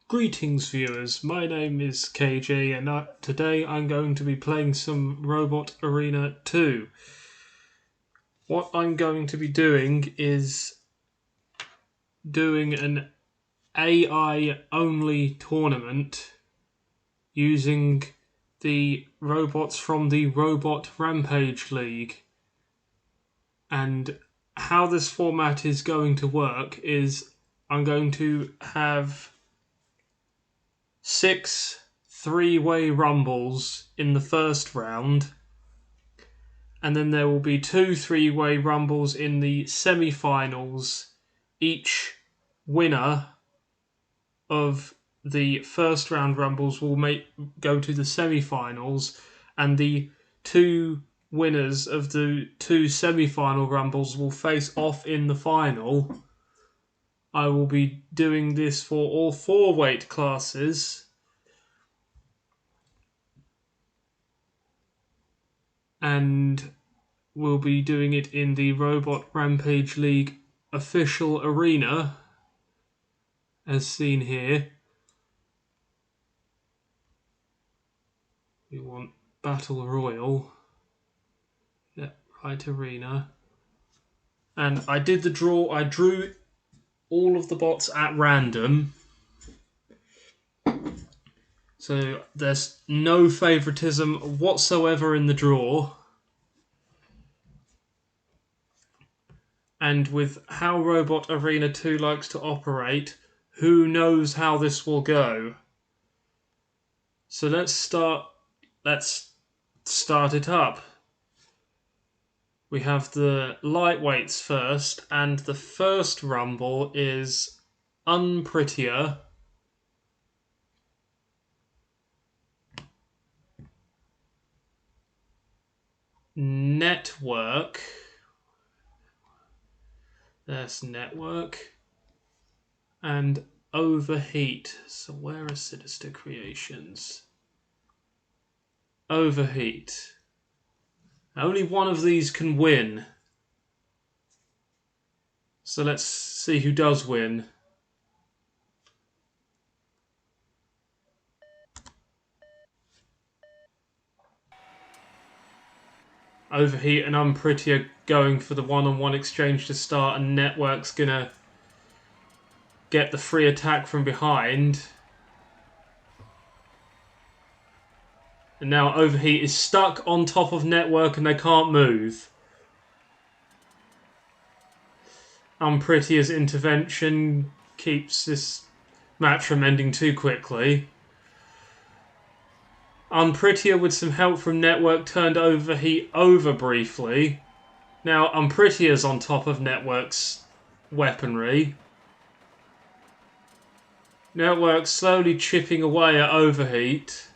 Greetings viewers, my name is KJ and today I'm going to be playing some Robot Arena 2. What I'm going to be doing is doing an AI only tournament using the robots from the Robot Rampage League. And how this format is going to work is I'm going to have 6 three-way rumbles in the first round, and then there will be 2 three-way rumbles in the semi-finals. Each winner of the first round rumbles will go to the semi-finals, and the 2 winners of the 2 semi-final rumbles will face off in the final. I will be doing this for all 4 weight classes. And we'll be doing it in the Robot Rampage League official arena, as seen here. We want Battle Royal. Yep, right arena. And I did the draw. I drew all of the bots at random. So there's no favoritism whatsoever in the draw. And with how Robot Arena 2 likes to operate, who knows how this will go. So let's start it up. We have the lightweights first, and the first rumble is Unprettier, Network. There's Network. And Overheat. So where are Sinister Creations? Overheat. Only one of these can win. So let's see who does win. Overheat and Unprettier going for the one-on-one exchange to start, and Network's gonna get the free attack from behind. And now Overheat is stuck on top of Network and they can't move. Unprettier's intervention keeps this match from ending too quickly. Unprettier, with some help from Network, turned Overheat over briefly. Now Unprettier's on top of Network's weaponry. Network slowly chipping away at Overheat.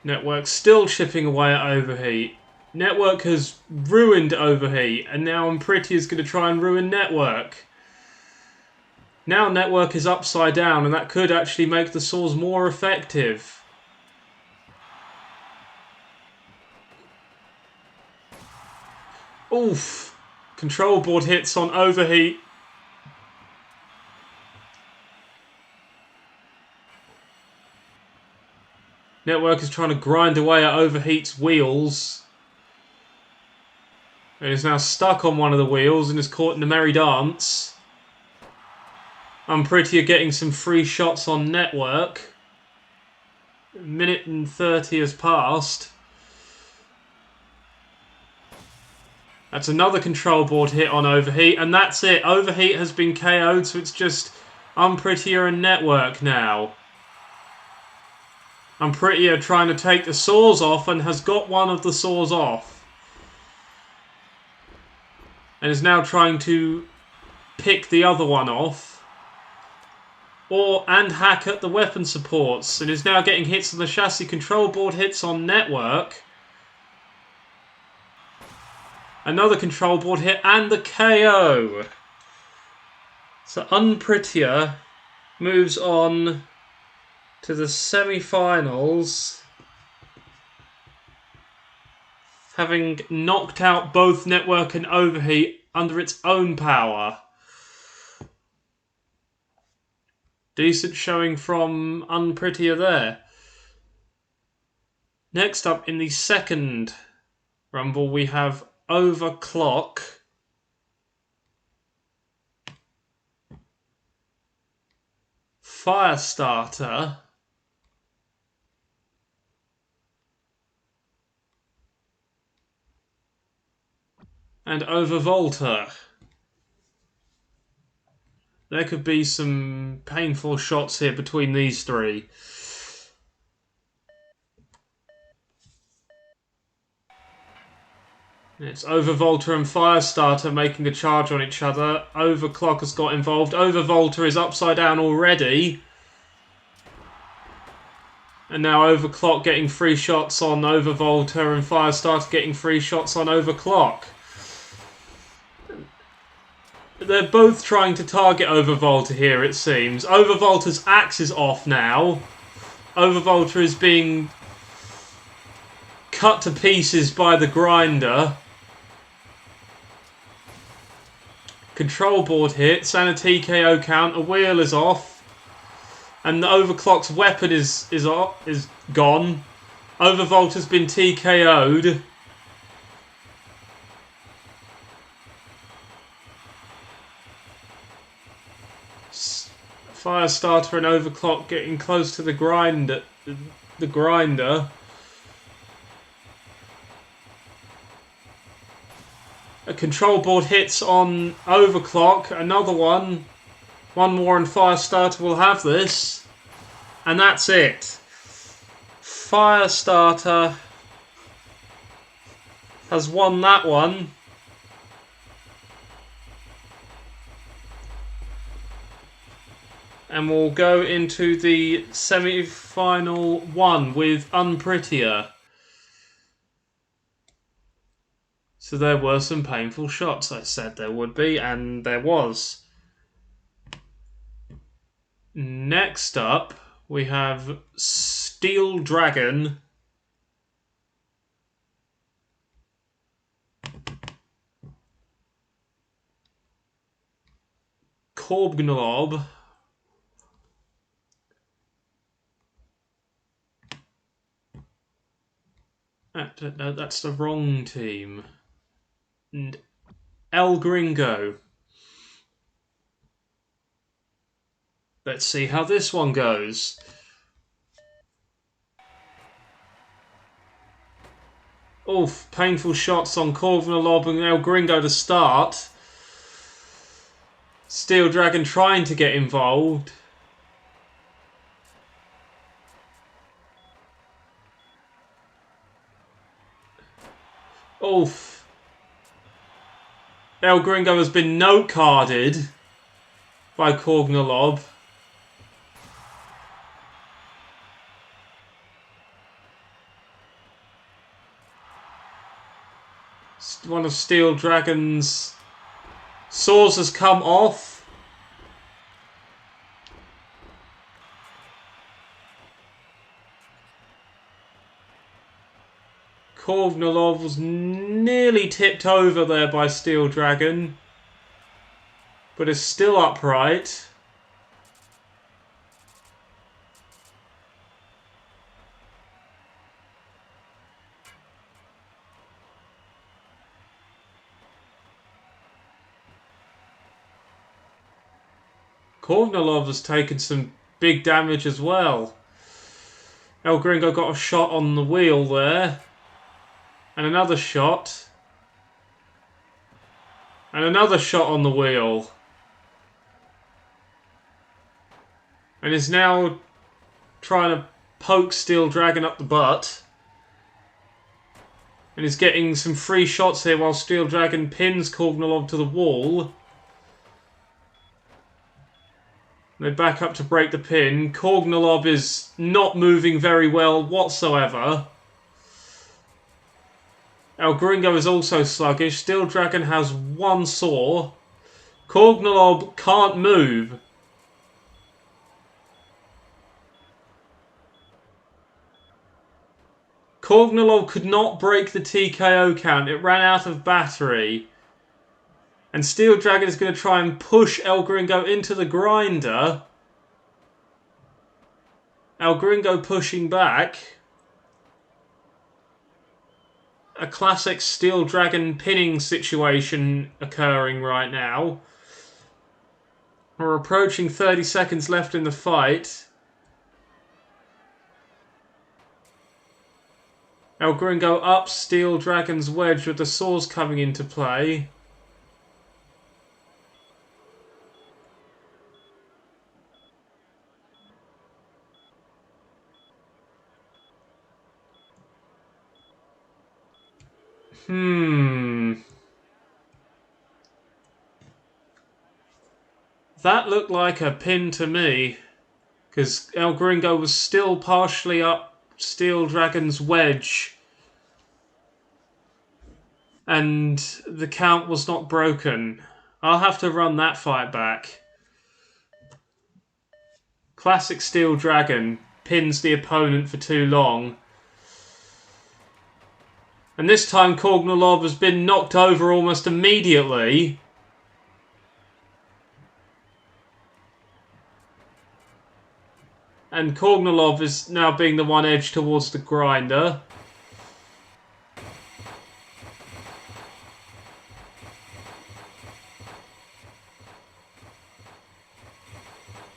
Network still chipping away at Overheat. Network has ruined Overheat, and now Unprettier is going to try and ruin Network. Now Network is upside down, and that could actually make the saws more effective. Oof! Control board hits on Overheat. Network is trying to grind away at Overheat's wheels. It is now stuck on one of the wheels and is caught in the merry dance. Unprettier getting some free shots on Network. A minute and 30 has passed. That's another control board hit on Overheat, and that's it. Overheat has been KO'd, so it's just Unprettier and Network now. Unprettier trying to take the saws off and has got one of the saws off. And is now trying to pick the other one off. And hack at the weapon supports. And is now getting hits on the chassis. Control board hits on Network. Another control board hit and the KO. So Unprettier moves on to the semi-finals, having knocked out both Network and Overheat under its own power. Decent showing from Unprettier there. Next up in the second rumble we have Overclock. Firestarter. And Overvolter. There could be some painful shots here between these three. It's Overvolter and Firestarter making a charge on each other. Overclock has got involved. Overvolter is upside down already. And now Overclock getting free shots on Overvolter and Firestarter getting free shots on Overclock. They're both trying to target Overvolter here, it seems. Overvolter's axe is off now. Overvolter is being cut to pieces by the grinder. Control board hits and a TKO count. A wheel is off. And the Overclock's weapon is gone. Overvolter's been TKO'd. Firestarter and Overclock getting close to the grinder. A control board hits on Overclock. Another one. One more and Firestarter will have this. And that's it. Firestarter has won that one. And we'll go into the semi-final one with Unprettier. So there were some painful shots, I said there would be, and there was. Next up, we have Steel Dragon. Korbgnolob. That's the wrong team. And El Gringo. Let's see how this one goes. Oof, painful shots on Korbgnolob and El Gringo to start. Steel Dragon trying to get involved. Oof. El Gringo has been note-carded by Korbgnolob. One of Steel Dragon's swords has come off. Korbgnolob was nearly tipped over there by Steel Dragon, but is still upright. Korbgnolob has taken some big damage as well. El Gringo got a shot on the wheel there. And another shot. And another shot on the wheel. And is now trying to poke Steel Dragon up the butt. And is getting some free shots here while Steel Dragon pins Korbgnolob to the wall. They back up to break the pin. Korbgnolob is not moving very well whatsoever. El Gringo is also sluggish. Steel Dragon has one saw. Korbgnolob can't move. Korbgnolob could not break the TKO count. It ran out of battery. And Steel Dragon is going to try and push El Gringo into the grinder. El Gringo pushing back. A classic Steel Dragon pinning situation occurring right now. We're approaching 30 seconds left in the fight. El Gringo up Steel Dragon's wedge with the saws coming into play. That looked like a pin to me. Because El Gringo was still partially up Steel Dragon's wedge. And the count was not broken. I'll have to run that fight back. Classic Steel Dragon pins the opponent for too long. And this time Korgnolov has been knocked over almost immediately. And Korgnolov is now being the one edged towards the grinder.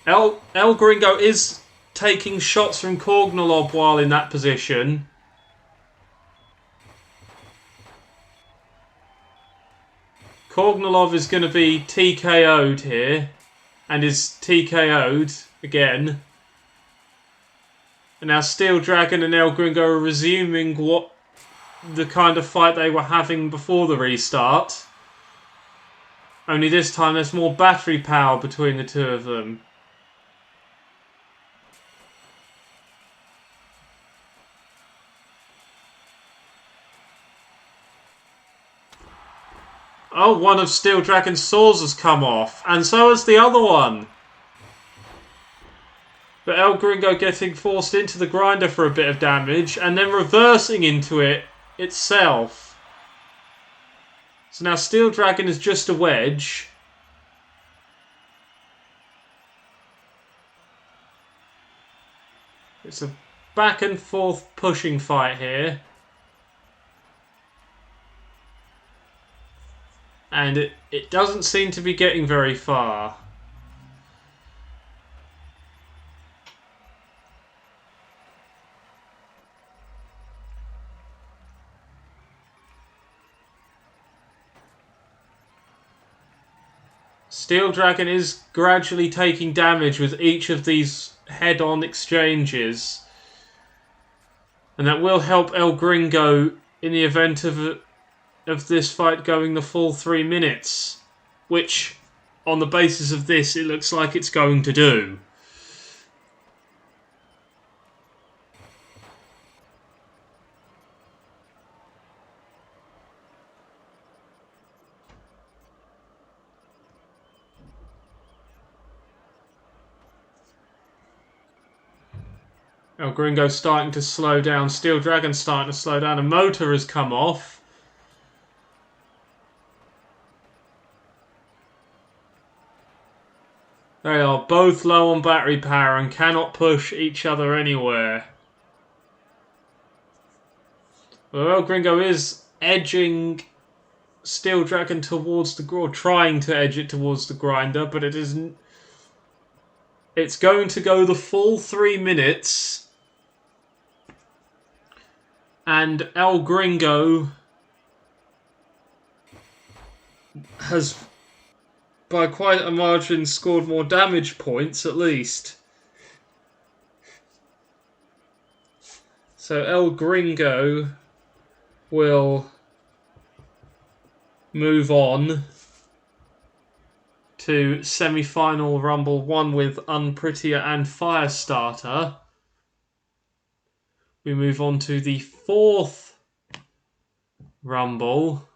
El Gringo is taking shots from Korgnolov while in that position. Korgnolov is going to be TKO'd here. And is TKO'd again. And now Steel Dragon and El Gringo are resuming the kind of fight they were having before the restart. Only this time there's more battery power between the two of them. Oh, one of Steel Dragon's saws has come off. And so has the other one. But El Gringo getting forced into the grinder for a bit of damage. And then reversing into it itself. So now Steel Dragon is just a wedge. It's a back and forth pushing fight here. And it doesn't seem to be getting very far. Steel Dragon is gradually taking damage with each of these head-on exchanges. And that will help El Gringo in the event of this fight going the full 3 minutes. Which, on the basis of this, it looks like it's going to do. El Gringo's starting to slow down. Steel Dragon's starting to slow down. A motor has come off. They are both low on battery power and cannot push each other anywhere. Well, El Gringo is edging Steel Dragon towards or trying to edge it towards the grinder, but it isn't. It's going to go the full 3 minutes. And El Gringo has, by quite a margin, scored more damage points, at least. So El Gringo will move on to semi-final Rumble 1 with Unprettier and Firestarter. We move on to the 4th Rumble,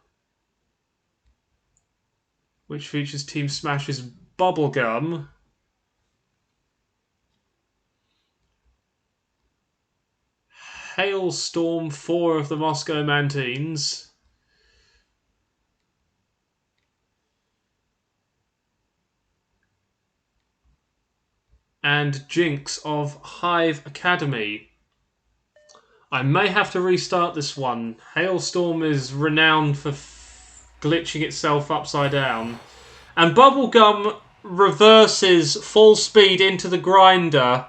which features Team Smash's Bubblegum, Hailstorm 4 of the Moscow Mantines, and Jinx of Hive Academy. I may have to restart this one. Hailstorm is renowned for glitching itself upside down. And Bubblegum reverses full speed into the grinder,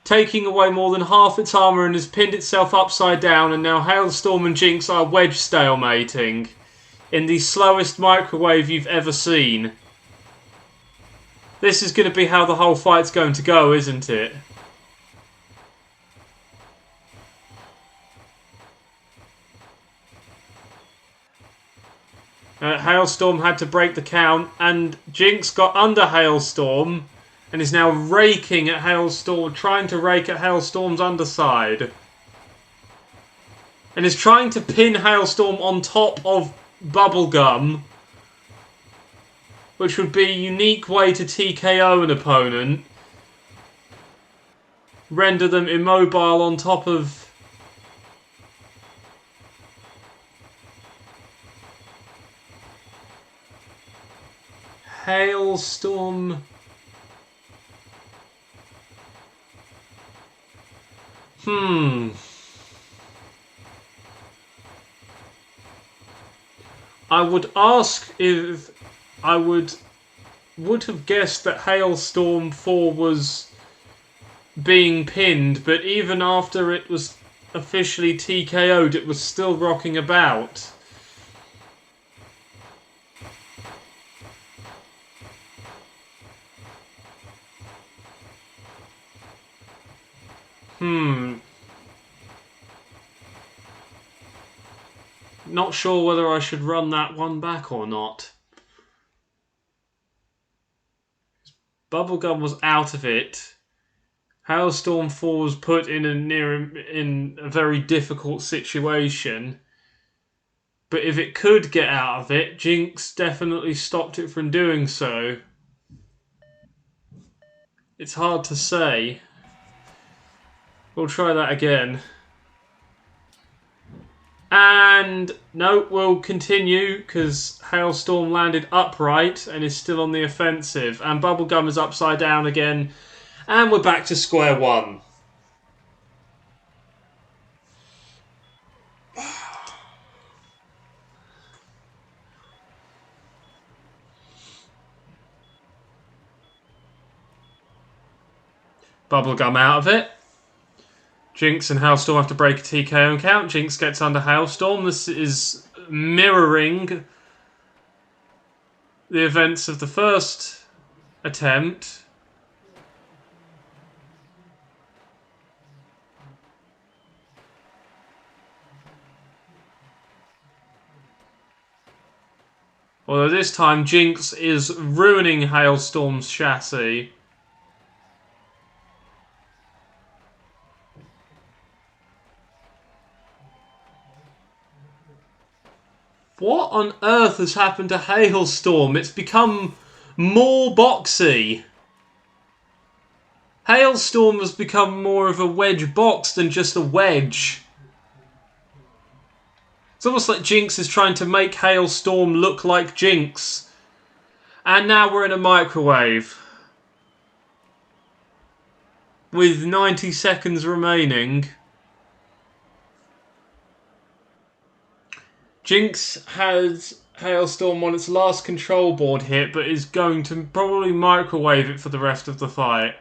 taking away more than half its armour, and has pinned itself upside down, and now Hailstorm and Jinx are wedge stalemating in the slowest microwave you've ever seen. This is going to be how the whole fight's going to go, isn't it? Hailstorm had to break the count, and Jinx got under Hailstorm and is now raking at Hailstorm, trying to rake at Hailstorm's underside. And is trying to pin Hailstorm on top of Bubblegum, which would be a unique way to TKO an opponent. Render them immobile on top of... Hailstorm. I would ask if I would have guessed that Hailstorm 4 was being pinned, but even after it was officially TKO'd, it was still rocking about. Not sure whether I should run that one back or not. Bubblegum was out of it. Hailstorm 4 was put in a very difficult situation. But if it could get out of it, Jinx definitely stopped it from doing so. It's hard to say. We'll try that again. And no, we'll continue because Hailstorm landed upright and is still on the offensive. And Bubblegum is upside down again. And we're back to square one. Bubblegum out of it. Jinx and Hailstorm have to break a TKO count. Jinx gets under Hailstorm. This is mirroring the events of the first attempt. Although this time Jinx is ruining Hailstorm's chassis. What on earth has happened to Hailstorm? It's become more boxy. Hailstorm has become more of a wedge box than just a wedge. It's almost like Jinx is trying to make Hailstorm look like Jinx. And now we're in a microwave. With 90 seconds remaining. Jinx has Hailstorm on its last control board hit, but is going to probably microwave it for the rest of the fight.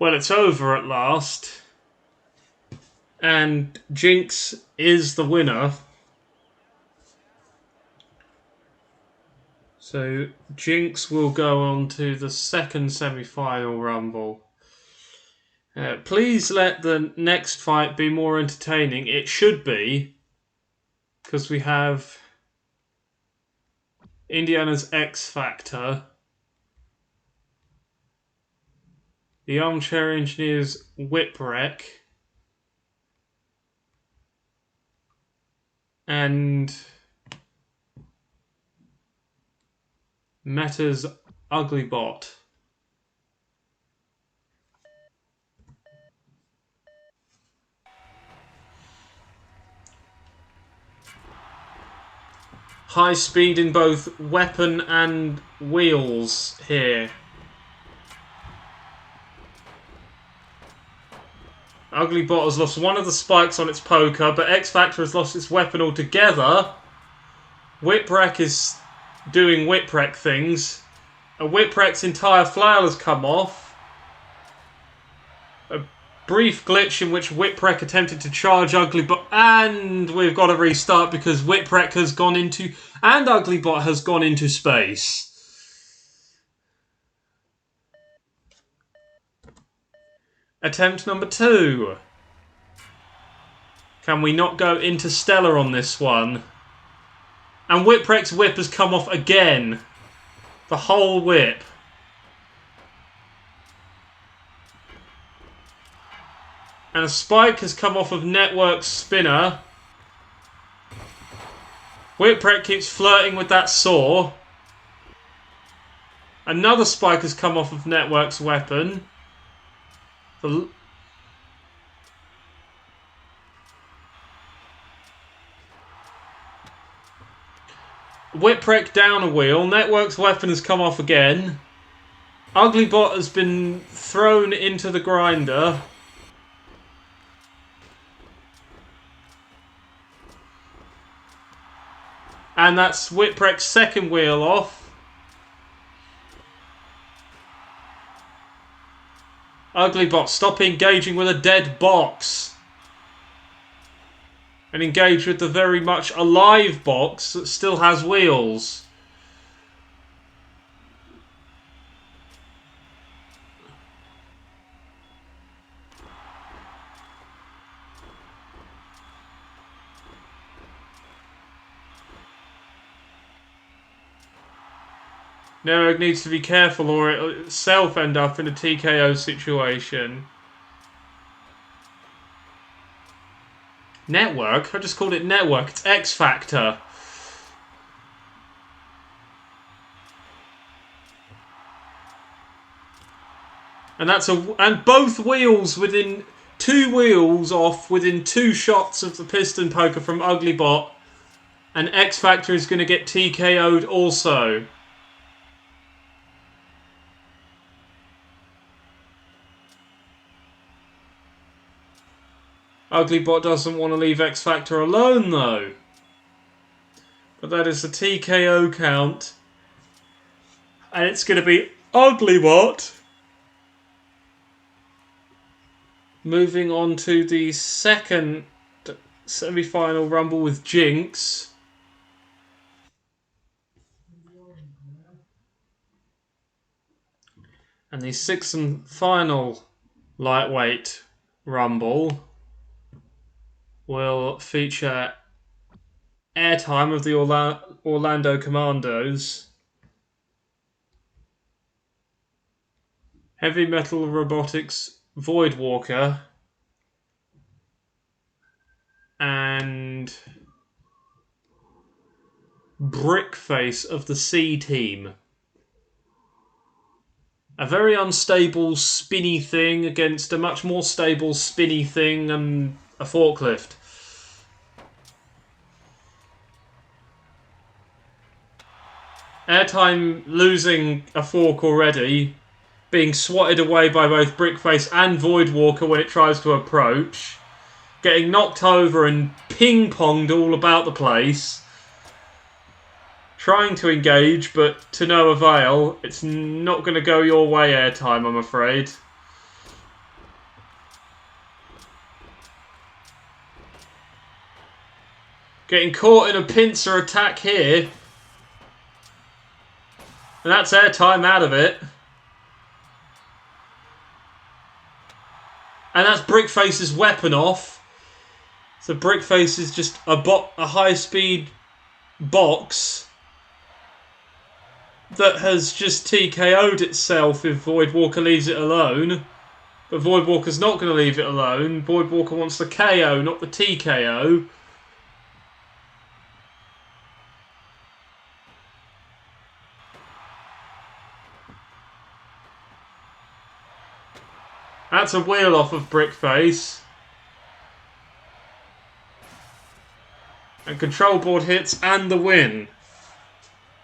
Well, it's over at last. And Jinx is the winner. So Jinx will go on to the second semi-final rumble. Please let the next fight be more entertaining. It should be, because we have Indiana's X Factor, the Armchair Engineer's Whipwreck, and Meta's Ugly Bot. High speed in both weapon and wheels here. Ugly Bot has lost one of the spikes on its poker, but X Factor has lost its weapon altogether. Whipwreck is doing Whipwreck things. A Whipwreck's entire flail has come off. A brief glitch in which Whipwreck attempted to charge Ugly Bot, and we've got to restart because Whipwreck has gone into, and Ugly Bot has gone into space. Attempt number 2. Can we not go interstellar on this one? And Whipwreck's whip has come off again. The whole whip. And a spike has come off of Network's spinner. Whipwreck keeps flirting with that saw. Another spike has come off of Network's weapon. Whipwreck down a wheel. Network's weapon has come off again. Ugly Bot has been thrown into the grinder. And that's Whipwreck's second wheel off. Ugly Bot, stop engaging with a dead box. And engage with the very much alive box that still has wheels. Network needs to be careful or it'll itself end up in a TKO situation. Network? I just called it Network. It's X Factor. And and both wheels within 2 wheels off within 2 shots of the piston poker from Ugly Bot. And X Factor is going to get TKO'd also. Ugly Bot doesn't want to leave X Factor alone though. But that is the TKO count. And it's going to be Ugly Bot moving on to the second semi-final rumble with Jinx. And the sixth and final lightweight rumble will feature airtime of the Orlando Commandos, Heavy Metal Robotics Voidwalker, and Brickface of the C Team. A very unstable spinny thing against a much more stable spinny thing and a forklift. Airtime losing a fork already, being swatted away by both Brickface and Voidwalker when it tries to approach, getting knocked over and ping-ponged all about the place, trying to engage but to no avail. It's not going to go your way, Airtime, I'm afraid. Getting caught in a pincer attack here. And that's airtime out of it. And that's Brickface's weapon off. So Brickface is just a high-speed box that has just TKO'd itself if Voidwalker leaves it alone. But Voidwalker's not going to leave it alone. Voidwalker wants the KO, not the TKO. That's a wheel off of Brickface. And control board hits and the win.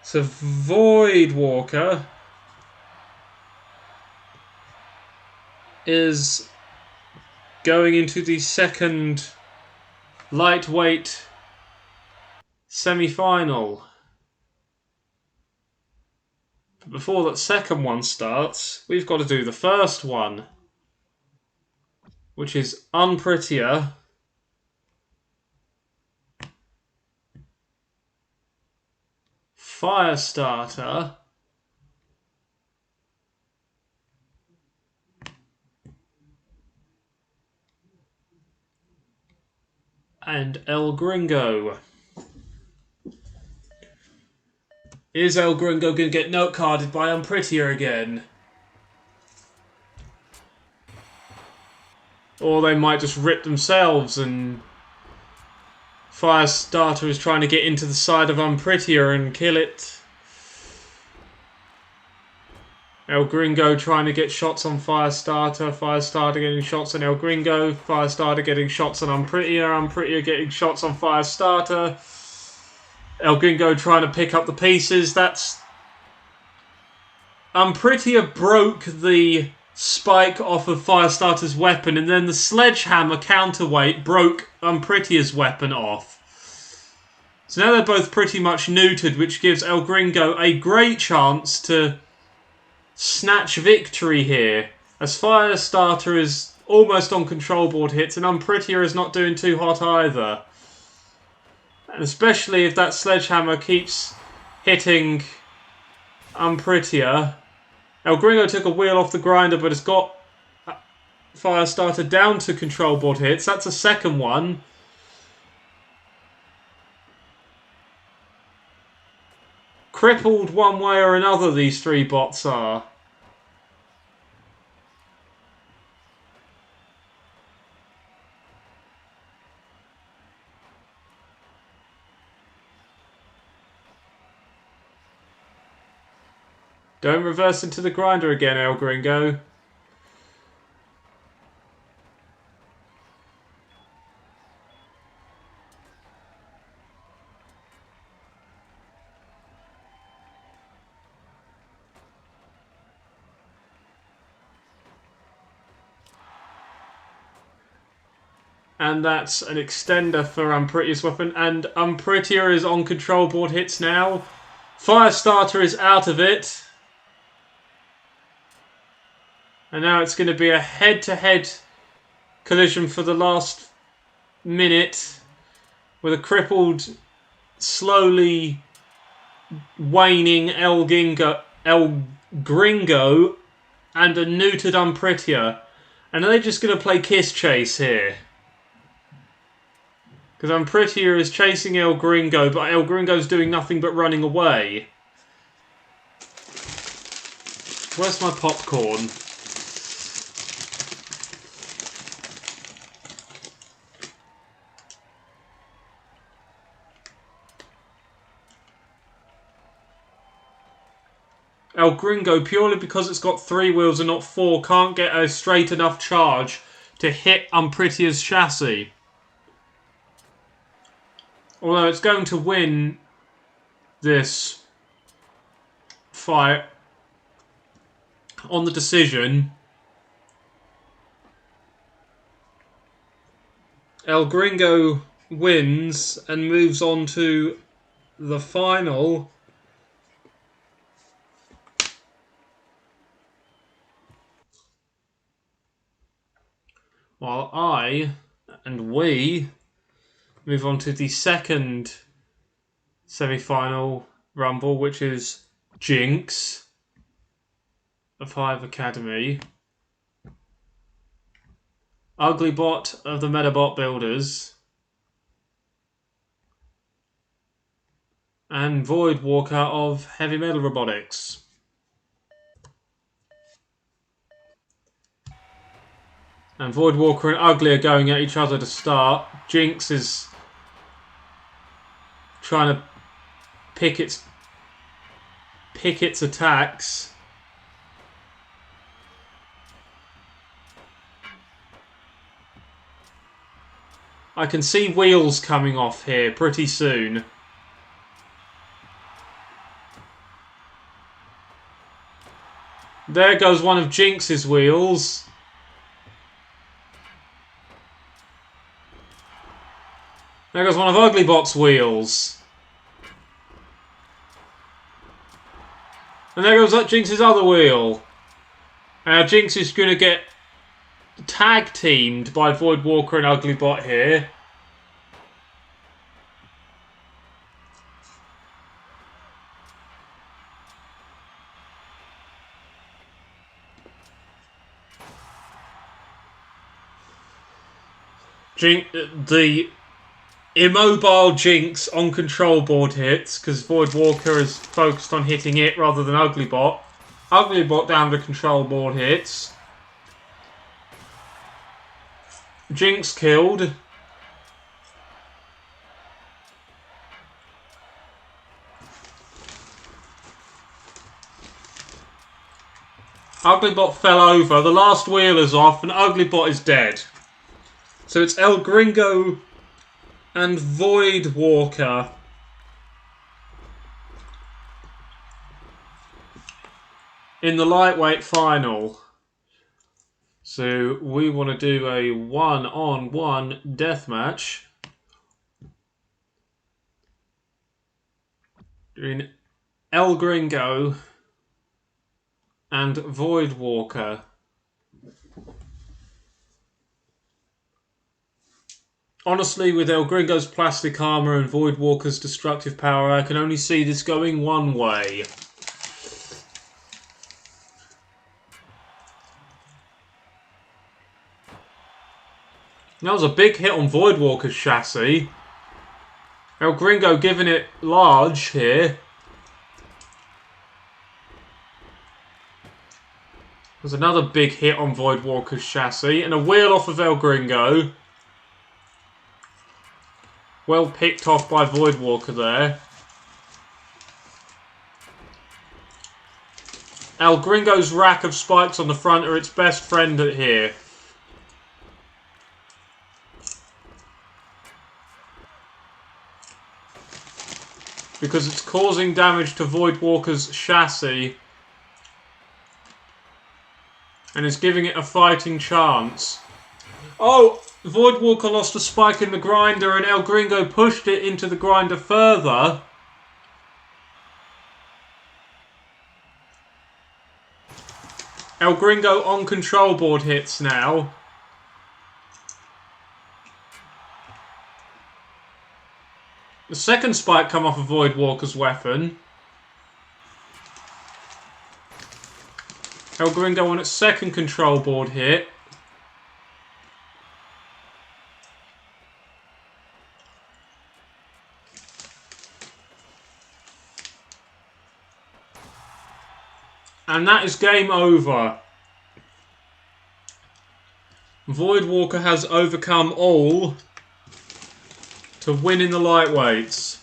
So Voidwalker is going into the second lightweight semi-final. But before that second one starts, we've got to do the first one, which is Unprettier Firestarter and El Gringo. Is El Gringo going to get note carded by Unprettier again? Or they might just rip themselves and Firestarter is trying to get into the side of Unprettier and kill it. El Gringo trying to get shots on Firestarter. Firestarter getting shots on El Gringo. Firestarter getting shots on Unprettier. Unprettier getting shots on Firestarter. El Gringo trying to pick up the pieces. That's... Unprettier broke the spike off of Firestarter's weapon, and then the sledgehammer counterweight broke Unprettier's weapon off. So now they're both pretty much neutered, which gives El Gringo a great chance to snatch victory here, as Firestarter is almost on control board hits and Unprettier is not doing too hot either. And especially if that sledgehammer keeps hitting Unprettier. El Gringo took a wheel off the grinder, but it's got Firestarter down to control board hits. That's a second one. Crippled one way or another, these three bots are. Don't reverse into the grinder again, El Gringo. And that's an extender for Unprettier's weapon. And Unprettier is on control board hits now. Firestarter is out of it. And now it's going to be a head-to-head collision for the last minute. With a crippled, slowly waning El Gringo and a neutered Unprettier. And are they just going to play Kiss Chase here? Because Unprettier is chasing El Gringo, but El Gringo's doing nothing but running away. Where's my popcorn? El Gringo, purely because it's got 3 wheels and not 4, can't get a straight enough charge to hit Unprettier's chassis. Although it's going to win this fight on the decision. El Gringo wins and moves on to the final. While I and we Move on to the second semi-final rumble, which is Jinx of Hive Academy, Uglybot of the Metabot Builders, and Voidwalker of Heavy Metal Robotics. And Voidwalker and Ugly are going at each other to start. Jinx is trying to pick its attacks. I can see wheels coming off here pretty soon. There goes one of Jinx's wheels. There goes one of Uglybot's wheels. And there goes Jinx's other wheel. Jinx is going to get tag teamed by Voidwalker and Uglybot here. The immobile Jinx on control board hits because Voidwalker is focused on hitting it rather than Uglybot. Uglybot down the control board hits. Jinx killed. Uglybot fell over. The last wheel is off and Uglybot is dead. So it's El Gringo and Voidwalker in the lightweight final. So we want to do a one-on-one deathmatch between El Gringo and Voidwalker. Honestly, with El Gringo's plastic armor and Voidwalker's destructive power, I can only see this going one way. That was a big hit on Voidwalker's chassis. El Gringo giving it large here. There's another big hit on Voidwalker's chassis and a wheel off of El Gringo. Well picked off by Voidwalker there. El Gringo's rack of spikes on the front are its best friend here. Because it's causing damage to Voidwalker's chassis. And is giving it a fighting chance. Oh! Voidwalker lost a spike in the grinder and El Gringo pushed it into the grinder further. El Gringo on control board hits now. The second spike come off of Voidwalker's weapon. El Gringo on its second control board hit. And that is game over. Voidwalker has overcome all to win in the lightweights.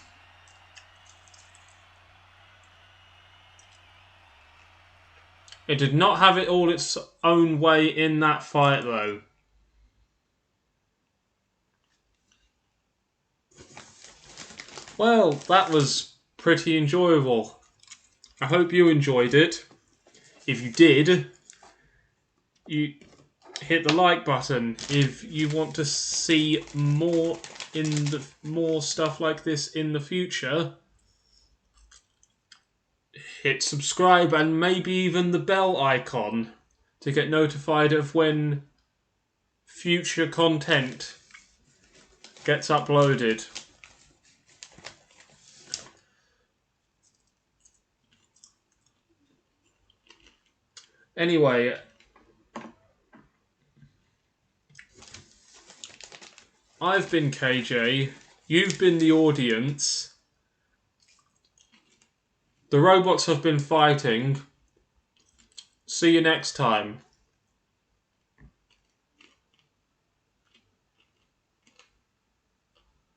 It did not have it all its own way in that fight though. Well, that was pretty enjoyable. I hope you enjoyed it. If you did, you hit the like button. If you want to see more stuff like this in the future, hit subscribe and maybe even the bell icon to get notified of when future content gets uploaded. Anyway, I've been KJ, you've been the audience, the robots have been fighting. See you next time.